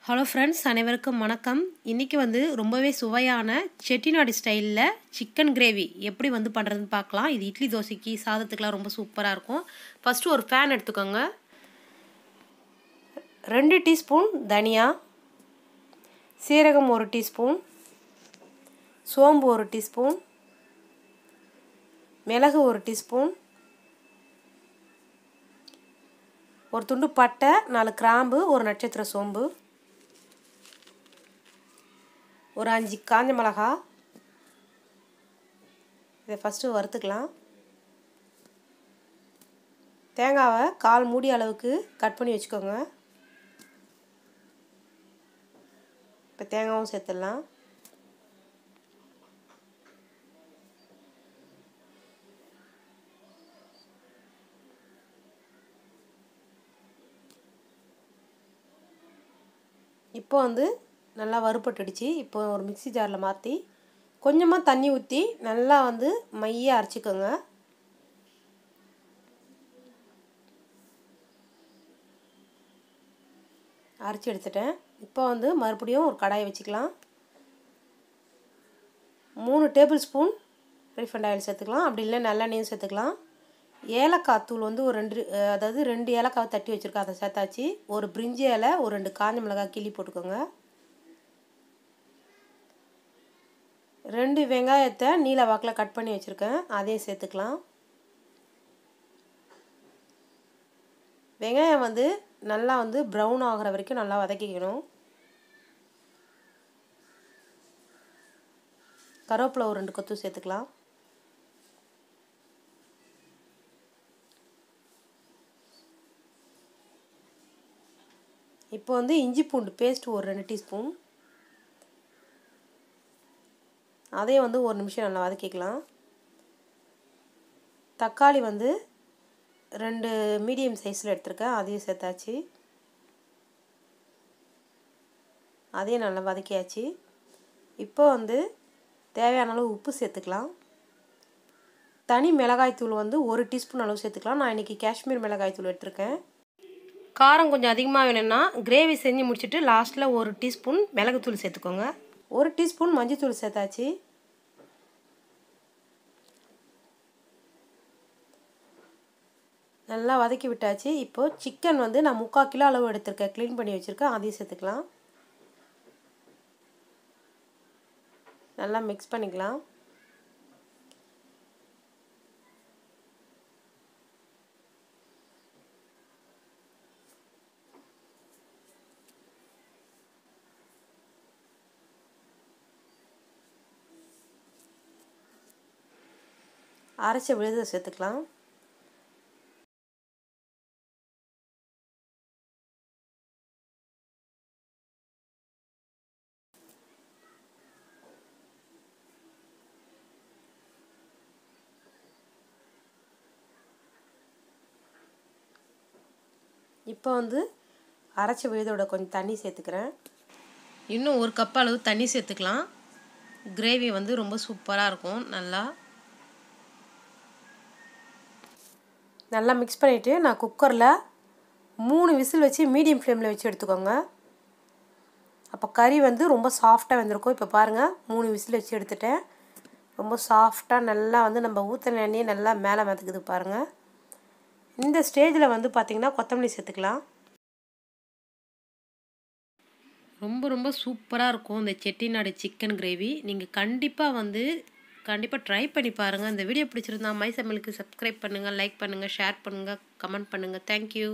Hello friends, அனைவருக்கும் வணக்கம். இன்றைக்கி ரொம்பவே சுவையான செட்டிநாடு ஸ்டைலில் சிக்கன் கிரேவி எப்படி பண்ணுறதுன்னு பார்க்கலாம். இது இட்லி தோசைக்கு சாதத்துக்கெலாம் ரொம்ப சூப்பராக இருக்கும். ஃபஸ்ட்டு ஒரு பேன் எடுத்துக்கோங்க. 2 டீஸ்பூன் தனியா, சீரகம் 1 டீஸ்பூன், சோம்பு 1 டீஸ்பூன், மிளகு 1 டீஸ்பூன், ஒரு துண்டு பட்டை, 4 கிராம்பு, ஒரு நட்சத்திர சோம்பு, ஒரு 5 காஞ்ச மிளகா. இதை ஃபஸ்ட்டு வறுத்துக்கலாம். தேங்காவை 1/4 மூடி அளவுக்கு கட் பண்ணி வச்சுக்கோங்க. இப்போ தேங்காவும் சேர்த்துடலாம். இப்போ நல்லா வறுபட்டுடுச்சு. இப்போ ஒரு மிக்ஸி ஜாரில் மாற்றி கொஞ்சமாக தண்ணி ஊற்றி நல்லா மையாக அரைச்சிக்கோங்க. அரைச்சி எடுத்துட்டேன். இப்போ மறுபடியும் ஒரு கடாயை வச்சுக்கலாம். 3 டேபிள் ஸ்பூன் ரீஃபைண்ட் ஆயில் சேர்த்துக்கலாம். அப்படி இல்லை நல்லெண்ணெயும் சேர்த்துக்கலாம். ஏலக்காய் தூள் ஒரு 2 ஏலக்காவை தட்டி வச்சுருக்கேன், அதை சேர்த்தாச்சு. ஒரு பிரிஞ்சி இலை, ஒரு 2 காஞ்ச மிளகாய் கிள்ளி போட்டுக்கோங்க. 2 வெங்காயத்தை நீல வாக்கில் கட் பண்ணி வச்சுருக்கேன், அதையும் சேர்த்துக்கலாம். வெங்காயம் நல்லா ப்ரௌன் ஆகிற வரைக்கும் நல்லா வதக்கிக்கணும். கருவேப்பிலை ஒரு 2 கொத்து சேர்த்துக்கலாம். இப்போ இஞ்சி பூண்டு பேஸ்ட் ஒரு 2 டீஸ்பூன், அதையும் 1 நிமிஷம் நல்லா வதக்கிக்கலாம். தக்காளி 2 மீடியம் சைஸில் எடுத்துருக்கேன், அதையும் சேர்த்தாச்சு. அதையும் நல்லா வதக்கியாச்சு. இப்போ தேவையான அளவு உப்பு சேர்த்துக்கலாம். தனி மிளகாய் தூள் 1 டீஸ்பூன் அளவு சேர்த்துக்கலாம். நான் இன்றைக்கி காஷ்மீர் மிளகாய் தூள் எடுத்திருக்கேன். காரம் கொஞ்சம் அதிகமாக வேணும்னா கிரேவி செஞ்சு முடிச்சுட்டு லாஸ்ட்டில் 1 டீஸ்பூன் மிளகுத்தூள் சேர்த்துக்கோங்க. 1 டீஸ்பூன் மஞ்சத்தூள் சேர்த்தாச்சு. நல்லா வதக்கி விட்டாச்சு. இப்போது சிக்கன் நான் 3/4 கிலோ அளவு எடுத்திருக்கேன், க்ளீன் பண்ணி வச்சுருக்கேன், அதையும் சேர்த்துக்கலாம். நல்லா மிக்ஸ் பண்ணிக்கலாம். அரைச்ச விழுதை சேர்த்துக்கலாம். இப்போ அரைச்ச விழுதோட கொஞ்சம் தண்ணி சேர்த்துக்கிறேன். இன்னும் 1 கப் அளவு தண்ணி சேர்த்துக்கலாம். கிரேவி ரொம்ப சூப்பராக இருக்கும். நல்லா மிக்ஸ் பண்ணிவிட்டு நான் குக்கரில் 3 விசில் வச்சு மீடியம் ஃப்ளேமில் வச்சு எடுத்துக்கோங்க. அப்போ கறி ரொம்ப சாஃப்டாக வெந்திருக்கும். இப்போ பாருங்கள், 3 விசில் வச்சு எடுத்துட்டேன். ரொம்ப சாஃப்டாக நல்லா நம்ம ஊற்றின எண்ணெயே நல்லா மேலே மிதக்குது பாருங்கள். இந்த ஸ்டேஜில் பார்த்திங்கன்னா கொத்தமல்லி சேர்த்துக்கலாம். ரொம்ப சூப்பராக இருக்கும் இந்த செட்டிநாடு சிக்கன் கிரேவி. நீங்கள் கண்டிப்பாக ட்ரை பண்ணி பாருங்கள். இந்த வீடியோ பிடிச்சிருந்தா மை சமையலுக்கு சப்ஸ்கிரைப் பண்ணுங்கள், லைக் பண்ணுங்கள், ஷேர் பண்ணுங்கள், கமெண்ட் பண்ணுங்கள். தேங்க்யூ.